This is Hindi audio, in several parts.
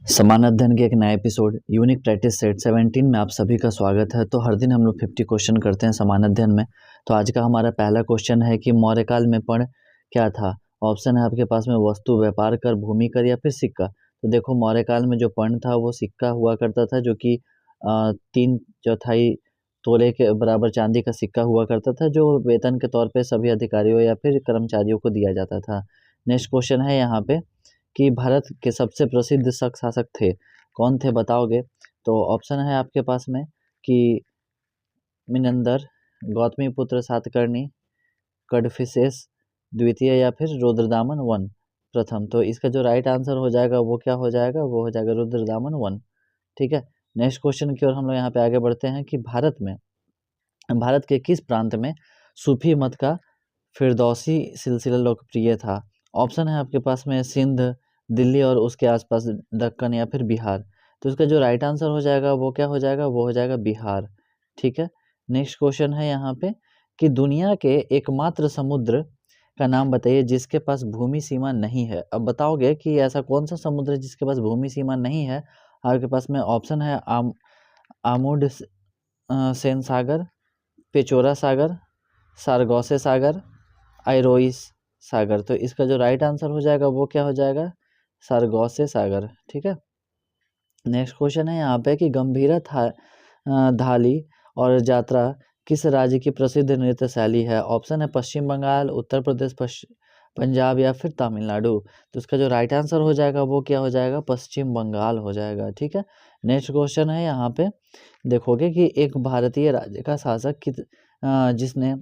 समान अध्ययन के एक नया एपिसोड यूनिक प्रैक्टिस सेट 17 में आप सभी का स्वागत है। तो हर दिन हम लोग 50 क्वेश्चन करते हैं समान अध्ययन में। तो आज का हमारा पहला क्वेश्चन है कि मौर्यकाल में पर्ण क्या था। ऑप्शन है आपके पास में वस्तु, व्यापार कर, भूमि कर या फिर सिक्का। तो देखो मौर्यकाल में जो पर्ण था वो सिक्का हुआ करता था, जो कि 3/4 तोले के बराबर चांदी का सिक्का हुआ करता था, जो वेतन के तौर पर सभी अधिकारियों या फिर कर्मचारियों को दिया जाता था। नेक्स्ट क्वेश्चन है यहाँ पे कि भारत के सबसे प्रसिद्ध शक शासक थे, कौन थे बताओगे। तो ऑप्शन है आपके पास में कि मिनंदर, गौतमीपुत्र सातकर्णी, कडफिसेस द्वितीय या फिर रुद्रदामन वन प्रथम। तो इसका जो राइट आंसर हो जाएगा वो क्या हो जाएगा, वो हो जाएगा रुद्रदामन वन। ठीक है, नेक्स्ट क्वेश्चन की ओर हम लोग यहाँ पे आगे बढ़ते हैं कि भारत के किस प्रांत में सूफी मत का फिरदौसी सिलसिला लोकप्रिय था। ऑप्शन है आपके पास में सिंध, दिल्ली और उसके आसपास दक्कन या फिर बिहार। तो इसका जो राइट आंसर हो जाएगा वो क्या हो जाएगा, वो हो जाएगा बिहार। ठीक है, नेक्स्ट क्वेश्चन है यहाँ पे कि दुनिया के एकमात्र समुद्र का नाम बताइए जिसके पास भूमि सीमा नहीं है। अब बताओगे कि ऐसा कौन सा समुद्र है जिसके पास भूमि सीमा नहीं है। आपके पास में ऑप्शन है आमुड सेन सागर, पेचोरा सागर, सारगोसे सागर, आइरोइस सागर। तो इसका जो राइट आंसर हो जाएगा वो क्या हो जाएगा, सारगोसे सागर। ठीक है, नेक्स्ट क्वेश्चन है यहाँ पे कि गंभीरा धाली और जात्रा किस राज्य की प्रसिद्ध नृत्य शैली है। ऑप्शन है पश्चिम बंगाल, उत्तर प्रदेश, पंजाब या फिर तमिलनाडु। तो इसका जो राइट आंसर हो जाएगा वो क्या हो जाएगा, पश्चिम बंगाल हो जाएगा। ठीक है, नेक्स्ट क्वेश्चन है यहाँ पे देखोगे कि एक भारतीय राज्य का शासक जिसने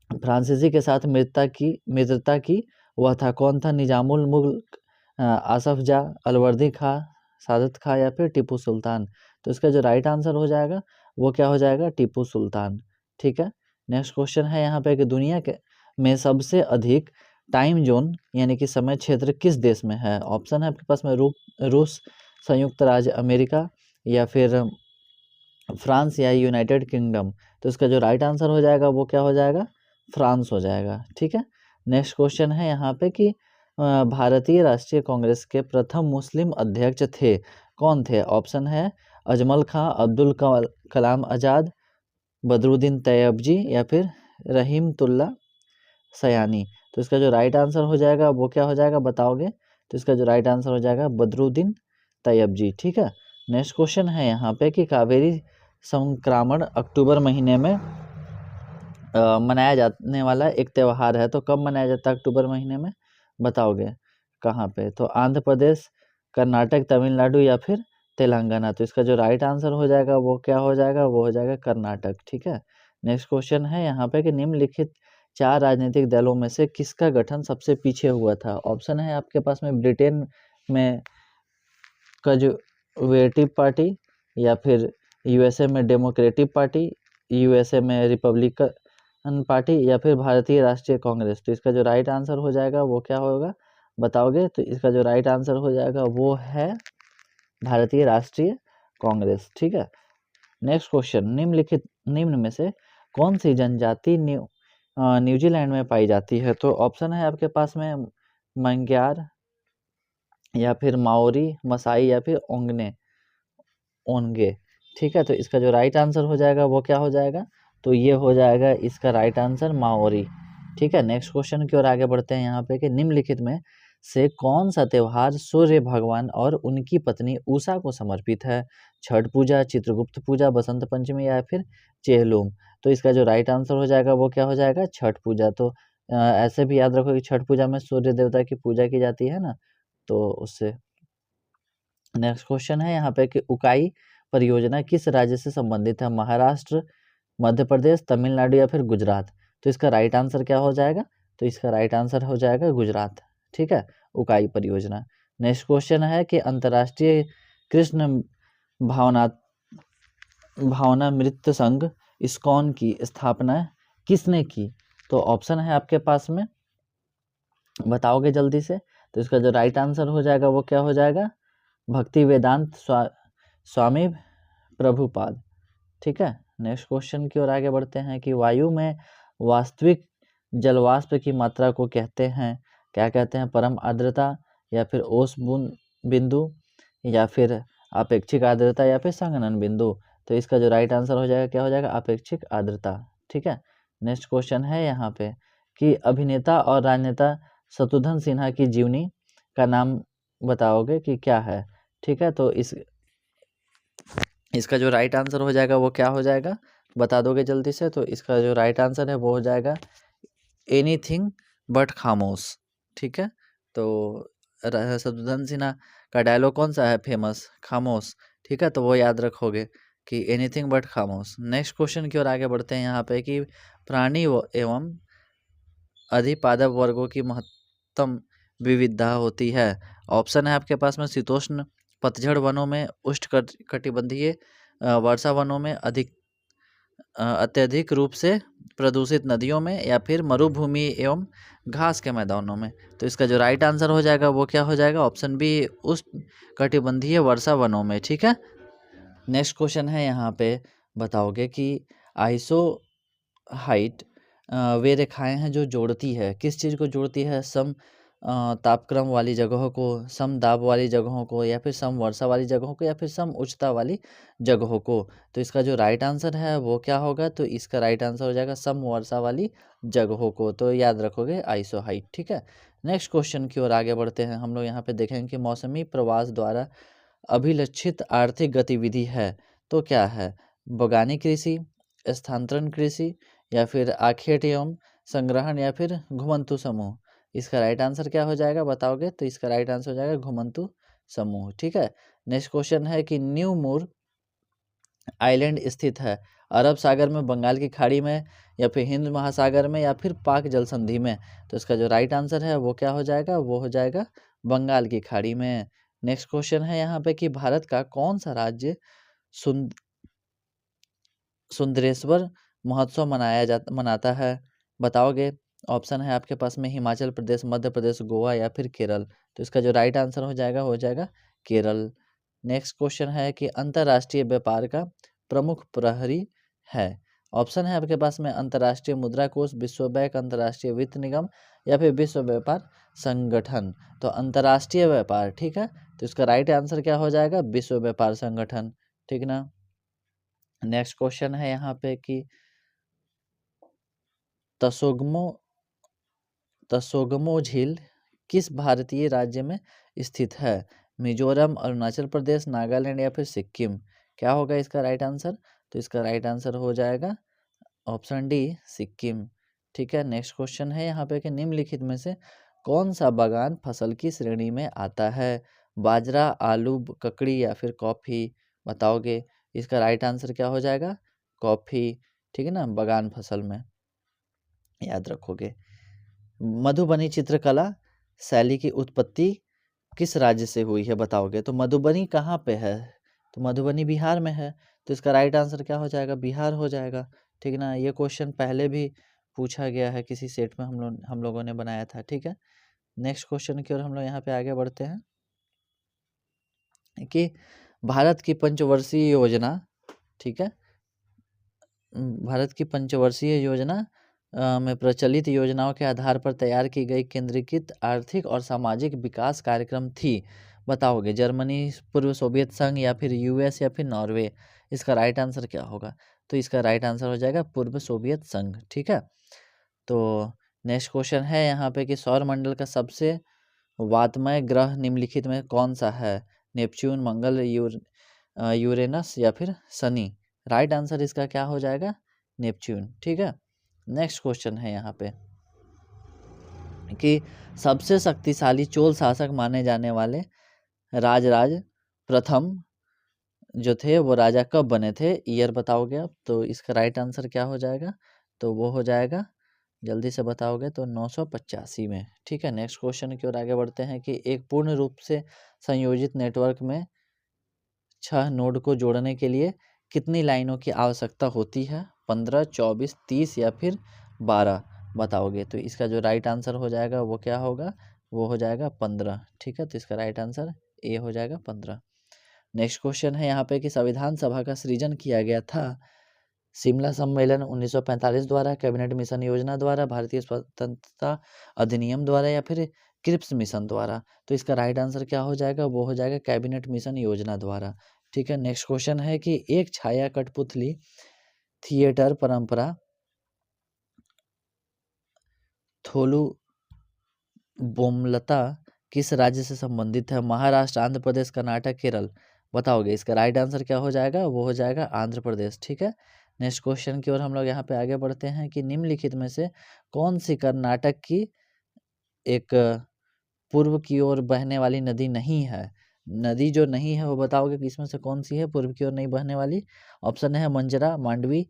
फ्रांसीसी के साथ मित्रता की वह था, कौन था। निजामुल मुल्क, आसफ जा, अलवर्दी खां, सादत खां या फिर टीपू सुल्तान। तो इसका जो राइट आंसर हो जाएगा वो क्या हो जाएगा, टीपू सुल्तान। ठीक है, नेक्स्ट क्वेश्चन है यहाँ पे कि दुनिया के में सबसे अधिक टाइम जोन यानी कि समय क्षेत्र किस देश में है। ऑप्शन है आपके पास में रूस, संयुक्त राज्य अमेरिका या फिर फ्रांस या यूनाइटेड किंगडम। तो इसका जो राइट आंसर हो जाएगा वो क्या हो जाएगा, फ्रांस हो जाएगा। ठीक है, नेक्स्ट क्वेश्चन है यहाँ पे कि भारतीय राष्ट्रीय कांग्रेस के प्रथम मुस्लिम अध्यक्ष थे, कौन थे। ऑप्शन है अजमल खां, अब्दुल कलाम आज़ाद, बदरुद्दीन तैयबजी या फिर रहीमतुल्ला सयानी। तो इसका जो राइट आंसर हो जाएगा वो क्या हो जाएगा बताओगे। तो इसका जो राइट आंसर हो जाएगा बदरुद्दीन तैयबजी। ठीक है, नेक्स्ट क्वेश्चन है यहाँ पे कि कावेरी संक्रमण अक्टूबर महीने में मनाया जाने वाला एक त्यौहार है, तो कब मनाया जाता है अक्टूबर महीने में बताओगे कहाँ पे। तो आंध्र प्रदेश, कर्नाटक, तमिलनाडु या फिर तेलंगाना। तो इसका जो राइट आंसर हो जाएगा वो क्या हो जाएगा, वो हो जाएगा कर्नाटक। ठीक है, नेक्स्ट क्वेश्चन है यहाँ पे कि निम्नलिखित 4 राजनीतिक दलों में से किसका गठन सबसे पीछे हुआ था। ऑप्शन है आपके पास में ब्रिटेन में कंजर्वेटिव पार्टी या फिर यूएसए में डेमोक्रेटिक पार्टी, यूएसए में रिपब्लिकन पार्टी या फिर भारतीय राष्ट्रीय कांग्रेस। तो इसका जो राइट आंसर हो जाएगा वो क्या होगा बताओगे। तो इसका जो राइट आंसर हो जाएगा वो है भारतीय राष्ट्रीय कांग्रेस। ठीक है, नेक्स्ट क्वेश्चन, निम्न में से कौन सी जनजाति न्यूजीलैंड में पाई जाती है। तो ऑप्शन है आपके पास में मंग्यार या फिर माओरी, मसाई या फिर ओंगे। ठीक है, तो इसका जो राइट आंसर हो जाएगा वो क्या हो जाएगा, तो ये हो जाएगा इसका राइट आंसर माओरी। ठीक है, नेक्स्ट क्वेश्चन की ओर आगे बढ़ते हैं यहाँ पे कि निम्नलिखित में से कौन सा त्योहार सूर्य भगवान और उनकी पत्नी उषा को समर्पित है। छठ पूजा, चित्रगुप्त पूजा, बसंत पंचमी या फिर चेहलुम। तो इसका जो राइट आंसर हो जाएगा वो क्या हो जाएगा, छठ पूजा। तो ऐसे भी याद रखो कि छठ पूजा में सूर्य देवता की पूजा की जाती है ना, तो उससे। नेक्स्ट क्वेश्चन है यहाँ पे कि उकाई परियोजना किस राज्य से संबंधित है। महाराष्ट्र, मध्य प्रदेश, तमिलनाडु या फिर गुजरात। तो इसका राइट आंसर क्या हो जाएगा, तो इसका राइट आंसर हो जाएगा गुजरात। ठीक है, उकाई परियोजना। नेक्स्ट क्वेश्चन है कि अंतर्राष्ट्रीय कृष्ण भावनामृत संघ इस्कॉन की स्थापना किसने की। तो ऑप्शन है आपके पास में, बताओगे जल्दी से। तो इसका जो राइट आंसर हो जाएगा वो क्या हो जाएगा, भक्ति वेदांत स्वामी प्रभुपाद। ठीक है, नेक्स्ट क्वेश्चन की ओर आगे बढ़ते हैं कि वायु में वास्तविक जलवाष्प की मात्रा को कहते हैं, क्या कहते हैं, परम आर्द्रता या फिर ओस बिंदु या फिर अपेक्षिक आर्द्रता या फिर संघनन बिंदु। तो इसका जो राइट आंसर हो जाएगा क्या हो जाएगा, अपेक्षिक आर्द्रता। ठीक है, नेक्स्ट क्वेश्चन है यहाँ पे कि अभिनेता और राजनेता शत्रुघ्न सिन्हा की जीवनी का नाम बताओगे कि क्या है। ठीक है, तो इसका जो राइट आंसर हो जाएगा वो क्या हो जाएगा, बता दोगे जल्दी से। तो इसका जो राइट आंसर है वो हो जाएगा एनीथिंग बट खामोश। ठीक है, तो शत्रुघ्न सिन्हा का डायलॉग कौन सा है फेमस, खामोश। ठीक है, तो वो याद रखोगे कि एनीथिंग बट खामोश। नेक्स्ट क्वेश्चन की ओर आगे बढ़ते हैं यहाँ पे कि प्राणी एवं अधिपादप वर्गों की महत्तम विविधता होती है। ऑप्शन है आपके पास में शीतोष्ण पतझड़ वनों में, उष्ण कटिबंधीय वर्षा वनों में, अत्यधिक रूप से प्रदूषित नदियों में, या फिर मरुभूमि एवं घास के मैदानों में। तो इसका जो राइट आंसर हो जाएगा वो क्या हो जाएगा, ऑप्शन बी, उष्ण कटिबंधीय वर्षा वनों में। ठीक है, नेक्स्ट क्वेश्चन है यहाँ पे बताओगे कि आइसो हाइट वे रेखाएं हैं जो जोड़ती है, किस चीज़ को जोड़ती है, सम तापक्रम वाली जगहों को, सम दाब वाली जगहों को, या फिर सम वर्षा वाली जगहों को, या फिर सम उच्चता वाली जगहों को। तो इसका जो राइट आंसर है वो क्या होगा, तो इसका राइट आंसर हो जाएगा सम वर्षा वाली जगहों को। तो याद रखोगे आइसो हाइट। ठीक है, नेक्स्ट क्वेश्चन की ओर आगे बढ़ते हैं। हम लोग यहाँ पे देखेंगे कि मौसमी प्रवास द्वारा अभिलक्षित आर्थिक गतिविधि है तो क्या है, बगानी कृषि, स्थानांतरण कृषि, या फिर आखेट एवं संग्रहण, या फिर घुमंतु समूह। इसका राइट आंसर क्या हो जाएगा बताओगे, तो इसका राइट आंसर हो जाएगा घुमंतु समूह। ठीक है, नेक्स्ट क्वेश्चन है कि न्यू मूर आइलैंड स्थित है अरब सागर में, बंगाल की खाड़ी में, या फिर हिंद महासागर में, या फिर पाक जल संधि में। तो इसका जो राइट आंसर है वो क्या हो जाएगा, वो हो जाएगा बंगाल की खाड़ी में। नेक्स्ट क्वेश्चन है यहाँ पे कि भारत का कौन सा राज्य सुंदरेश्वर महोत्सव मनाता है, बताओगे। ऑप्शन है आपके पास में हिमाचल प्रदेश, मध्य प्रदेश, गोवा, या फिर केरल। तो इसका जो राइट आंसर हो जाएगा केरल। नेक्स्ट क्वेश्चन है कि अंतर्राष्ट्रीय व्यापार का प्रमुख प्रहरी है। ऑप्शन है आपके पास में अंतर्राष्ट्रीय मुद्रा कोष, विश्व बैंक, अंतर्राष्ट्रीय वित्त निगम, या फिर विश्व व्यापार संगठन। तो अंतर्राष्ट्रीय व्यापार। ठीक है, तो इसका राइट आंसर क्या हो जाएगा, विश्व व्यापार संगठन। ठीक ना। नेक्स्ट क्वेश्चन है यहाँ पे कि तसोगमो झील किस भारतीय राज्य में स्थित है, मिजोरम, अरुणाचल प्रदेश, नागालैंड, या फिर सिक्किम। क्या होगा इसका राइट आंसर, तो इसका राइट आंसर हो जाएगा ऑप्शन डी, सिक्किम। ठीक है, नेक्स्ट क्वेश्चन है यहाँ पे कि निम्नलिखित में से कौन सा बागान फसल की श्रेणी में आता है, बाजरा, आलू, ककड़ी, या फिर कॉफ़ी, बताओगे। इसका राइट आंसर क्या हो जाएगा, कॉफ़ी। ठीक है ना, बागान फसल में याद रखोगे। मधुबनी चित्रकला शैली की उत्पत्ति किस राज्य से हुई है, बताओगे। तो मधुबनी कहाँ पे है, तो मधुबनी बिहार में है। तो इसका राइट आंसर क्या हो जाएगा, बिहार हो जाएगा। ठीक ना, ये क्वेश्चन पहले भी पूछा गया है किसी सेट में, हम लोगों ने बनाया था। ठीक है, नेक्स्ट क्वेश्चन की ओर हम लोग यहाँ पे आगे बढ़ते हैं कि भारत की पंचवर्षीय योजना। ठीक है, भारत की पंचवर्षीय योजना में प्रचलित योजनाओं के आधार पर तैयार की गई केंद्रीकृत आर्थिक और सामाजिक विकास कार्यक्रम थी, बताओगे। जर्मनी, पूर्व सोवियत संघ, या फिर यूएस, या फिर नॉर्वे। इसका राइट आंसर क्या होगा, तो इसका राइट आंसर हो जाएगा पूर्व सोवियत संघ। ठीक है, तो नेक्स्ट क्वेश्चन है यहाँ पे कि सौर मंडल का सबसे वातमय ग्रह निम्नलिखित में कौन सा है, नेपच्यून, मंगल, यूरेनस, या फिर शनि। राइट आंसर इसका क्या हो जाएगा, नेपच्यून। ठीक है, नेक्स्ट क्वेश्चन है यहाँ पे कि सबसे शक्तिशाली चोल शासक माने जाने वाले राजराज प्रथम जो थे वो राजा कब बने थे, ईयर बताओगे आप। तो इसका राइट आंसर क्या हो जाएगा, तो वो हो जाएगा, जल्दी से बताओगे, तो 985 में। ठीक है, नेक्स्ट क्वेश्चन की ओर आगे बढ़ते हैं कि एक पूर्ण रूप से संयोजित नेटवर्क में 6 नोड को जोड़ने के लिए कितनी लाइनों की आवश्यकता होती है, 15, 24, 30, या फिर 12, बताओगे। तो इसका जो राइट आंसर हो जाएगा वो क्या होगा, वो हो जाएगा 15। ठीक है, तो इसका राइट आंसर ए हो जाएगा 15। नेक्स्ट क्वेश्चन है यहाँ पे कि संविधान सभा का सृजन किया गया था शिमला सम्मेलन 1945 द्वारा, कैबिनेट मिशन योजना द्वारा, भारतीय स्वतंत्रता अधिनियम द्वारा, या फिर क्रिप्स मिशन द्वारा। तो इसका राइट आंसर क्या हो जाएगा, वो हो जाएगा कैबिनेट मिशन योजना द्वारा। ठीक है, नेक्स्ट क्वेश्चन है कि एक छाया कठपुतली थिएटर परंपरा थोलू बोमलता किस राज्य से संबंधित है, महाराष्ट्र, आंध्र प्रदेश, कर्नाटक, केरल। बताओगे, इसका राइट आंसर क्या हो जाएगा, वो हो जाएगा आंध्र प्रदेश। ठीक है, नेक्स्ट क्वेश्चन की ओर हम लोग यहाँ पे आगे बढ़ते हैं कि निम्नलिखित में से कौन सी कर्नाटक की एक पूर्व की ओर बहने वाली नदी नहीं है। नदी जो नहीं है वो बताओगे कि इसमें से कौन सी है पूर्व की ओर नहीं बहने वाली। ऑप्शन है मंजरा, मांडवी,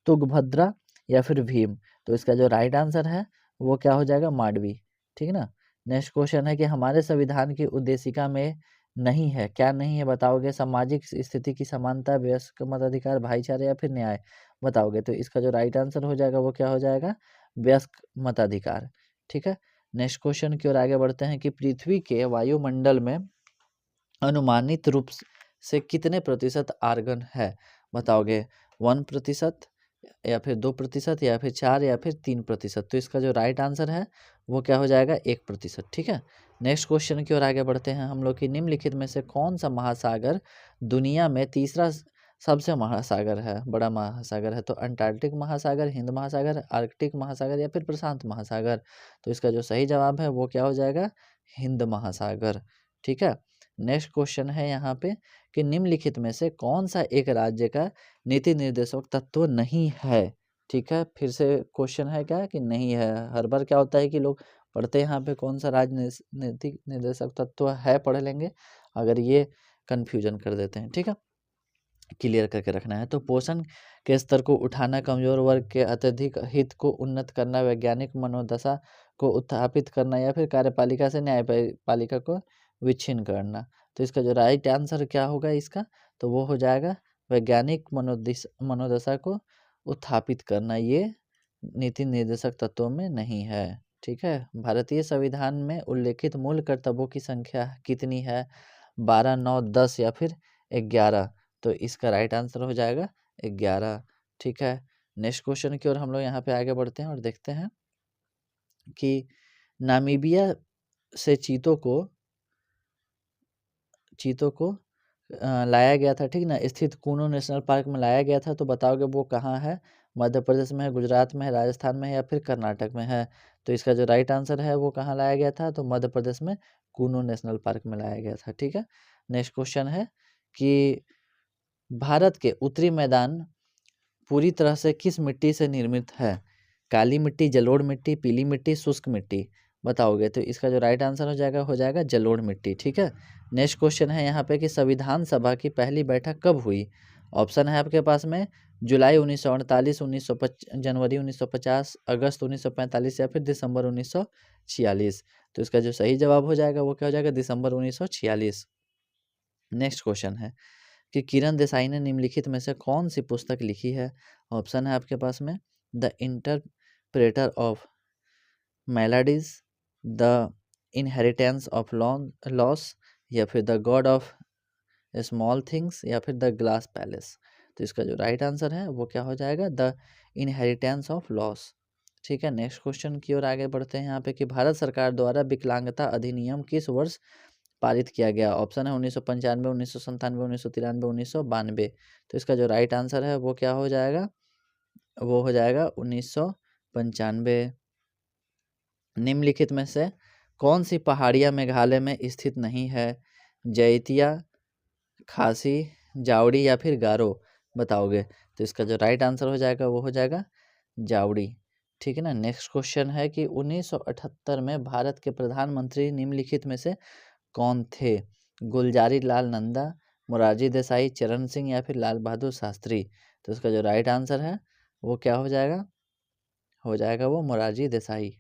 तुंगभद्रा या फिर भीम। तो इसका जो राइट आंसर है वो क्या हो जाएगा, मांडवी। ठीक है ना। नेक्स्ट क्वेश्चन है कि हमारे संविधान की उद्देशिका में नहीं है, क्या नहीं है बताओगे, सामाजिक स्थिति की समानता, वयस्क मताधिकार, भाईचारा या फिर न्याय। बताओगे, तो इसका जो राइट आंसर हो जाएगा वो क्या हो जाएगा, वयस्क मताधिकार। ठीक है, नेक्स्ट क्वेश्चन की ओर आगे बढ़ते हैं कि पृथ्वी के वायुमंडल में अनुमानित रूप से कितने प्रतिशत आर्गन है। बताओगे, 1% या फिर 2% या फिर 4 या फिर 3%। तो इसका जो राइट आंसर है वो क्या हो जाएगा, 1%। ठीक है, नेक्स्ट क्वेश्चन की ओर आगे बढ़ते हैं हम लोग कि निम्नलिखित में से कौन सा महासागर दुनिया में तीसरा सबसे महासागर है, बड़ा महासागर है। तो अंटार्कटिक महासागर, हिंद महासागर, आर्कटिक महासागर या फिर प्रशांत महासागर। तो इसका जो सही जवाब है वो क्या हो जाएगा, हिंद महासागर। ठीक है, नेक्स्ट क्वेश्चन है यहाँ पे कि निम्नलिखित में से कौन सा एक राज्य का नीति निर्देशक तत्व नहीं है। ठीक है, फिर से क्वेश्चन है क्या कि नहीं है। हर बार क्या होता है कि लोग पढ़ते हैं यहाँ पे कौन सा राजनीतिक निर्देशक तत्व है, पढ़ लेंगे, अगर ये कंफ्यूजन कर देते हैं। ठीक है, क्लियर करके रखना है। तो पोषण के स्तर को उठाना, कमजोर वर्ग के अत्यधिक हित को उन्नत करना, वैज्ञानिक मनोदशा को उत्थापित करना या फिर कार्यपालिका से न्यायपालिका को विच्छिन्न करना। तो इसका जो राइट आंसर क्या होगा इसका, तो वो हो जाएगा वैज्ञानिक मनोदशा को उत्थापित करना। ये नीति निर्देशक तत्वों में नहीं है। ठीक है, भारतीय संविधान में उल्लेखित मूल कर्तव्यों की संख्या कितनी है, 12, 9, 10 या फिर 11। तो इसका राइट आंसर हो जाएगा 11। ठीक है, नेक्स्ट क्वेश्चन की ओर हम लोग यहाँ पे आगे बढ़ते हैं और देखते हैं कि नामीबिया से चीतों को लाया गया था, ठीक ना, स्थित कूनो नेशनल पार्क में लाया गया था। तो बताओगे वो कहाँ है, मध्य प्रदेश में है, गुजरात में है, राजस्थान में है या फिर कर्नाटक में है। तो इसका जो राइट आंसर है वो कहाँ लाया गया था, तो मध्य प्रदेश में कूनो नेशनल पार्क में लाया गया था। ठीक है, नेक्स्ट क्वेश्चन है कि भारत के उत्तरी मैदान पूरी तरह से किस मिट्टी से निर्मित है, काली मिट्टी, जलोढ़ मिट्टी, पीली मिट्टी, शुष्क मिट्टी। बताओगे, तो इसका जो राइट आंसर हो जाएगा जलोढ़ मिट्टी। ठीक है, नेक्स्ट क्वेश्चन है यहाँ पे कि संविधान सभा की पहली बैठक कब हुई। ऑप्शन है आपके पास में जुलाई 1948, जनवरी 1950, अगस्त 1945 या फिर दिसंबर 1946। तो इसका जो सही जवाब हो जाएगा वो क्या हो जाएगा, दिसंबर 1946। नेक्स्ट क्वेश्चन है कि किरण देसाई ने निम्नलिखित में से कौन सी पुस्तक लिखी है। ऑप्शन है आपके पास में The Interpreter of Maladies, The Inheritance of Loss या फिर The God of Small Things या फिर द ग्लास पैलेस। तो इसका जो राइट आंसर है वो क्या हो जाएगा, द इनहेरिटेंस ऑफ लॉस। ठीक है, नेक्स्ट क्वेश्चन की ओर आगे बढ़ते हैं यहाँ पे कि भारत सरकार द्वारा विकलांगता अधिनियम किस वर्ष पारित किया गया। ऑप्शन है 1995, 1997, 1993, 1992। तो इसका जो राइट आंसर है वो क्या हो जाएगा, वो हो जाएगा 1995। निम्नलिखित में से कौन सी पहाड़ियाँ मेघालय में स्थित नहीं है, जैतिया, खासी, जावड़ी या फिर गारो। बताओगे, तो इसका जो राइट आंसर हो जाएगा वो हो जाएगा जावड़ी। ठीक है ना, नेक्स्ट क्वेश्चन है कि 1978 में भारत के प्रधानमंत्री निम्नलिखित में से कौन थे, गुलजारी लाल नंदा, मोरारजी देसाई, चरण सिंह या फिर लाल बहादुर शास्त्री। तो इसका जो राइट आंसर है वो क्या हो जाएगा वो मोरारजी देसाई।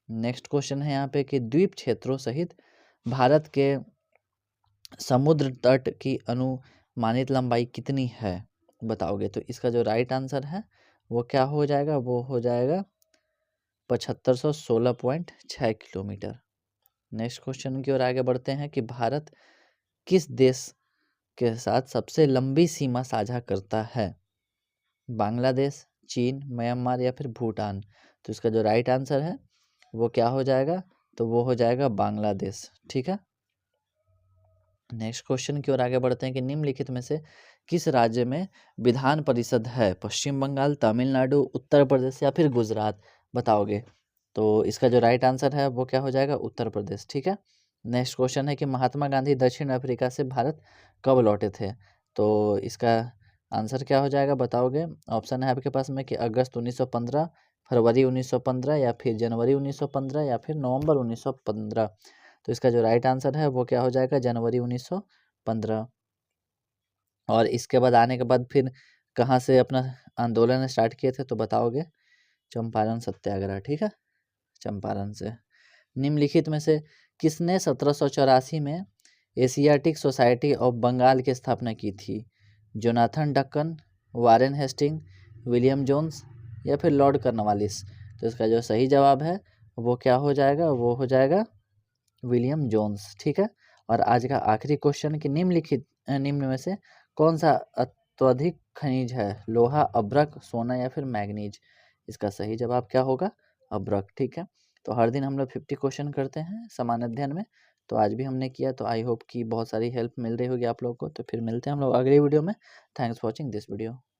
नेक्स्ट क्वेश्चन है यहाँ पे कि द्वीप क्षेत्रों सहित भारत के समुद्र तट की अनुमानित लंबाई कितनी है। बताओगे, तो इसका जो राइट आंसर है वो क्या हो जाएगा, वो हो जाएगा 7516.6 किलोमीटर। नेक्स्ट क्वेश्चन की ओर आगे बढ़ते हैं कि भारत किस देश के साथ सबसे लंबी सीमा साझा करता है, बांग्लादेश, चीन, म्यांमार या फिर भूटान। तो इसका जो राइट आंसर है वो क्या हो जाएगा, तो वो हो जाएगा बांग्लादेश। ठीक है, नेक्स्ट क्वेश्चन की ओर आगे बढ़ते हैं कि निम्नलिखित में से किस राज्य में विधान परिषद है, पश्चिम बंगाल, तमिलनाडु, उत्तर प्रदेश या फिर गुजरात, बताओगे। तो इसका जो राइट आंसर है वो क्या हो जाएगा, उत्तर प्रदेश। ठीक है, नेक्स्ट क्वेश्चन है कि महात्मा गांधी दक्षिण अफ्रीका से भारत कब लौटे थे, तो इसका आंसर क्या हो जाएगा, बताओगे। ऑप्शन है आपके पास में कि अगस्त 1915, फरवरी 1915 या फिर जनवरी 1915 या फिर नवंबर 1915। तो इसका जो राइट आंसर है वो क्या हो जाएगा, जनवरी 1915। और इसके बाद आने के बाद फिर कहाँ से अपना आंदोलन स्टार्ट किए थे, तो बताओगे, चंपारण सत्याग्रह। ठीक है, चंपारण से। निम्नलिखित में से किसने 1784 में एशियाटिक सोसाइटी ऑफ बंगाल की स्थापना की थी, Jonathan Duncan, Warren Hasting, William Jones या फिर लॉर्ड कॉर्नवालिस। तो इसका जो सही जवाब है वो क्या हो जाएगा, वो हो जाएगा विलियम जोन्स। ठीक है, और आज का आखिरी क्वेश्चन कि निम्न में से कौन सा अत्यधिक खनिज है, लोहा, अभ्रक, सोना या फिर मैग्नीज। इसका सही जवाब क्या होगा, अभ्रक। ठीक है, तो हर दिन हम लोग 50 क्वेश्चन करते हैं समान अध्ययन में, तो आज भी हमने किया, तो आई होप कि बहुत सारी हेल्प मिल रही होगी आप लोगों को। तो फिर मिलते हैं हम लोग अगली वीडियो में। Thanks for watching this video.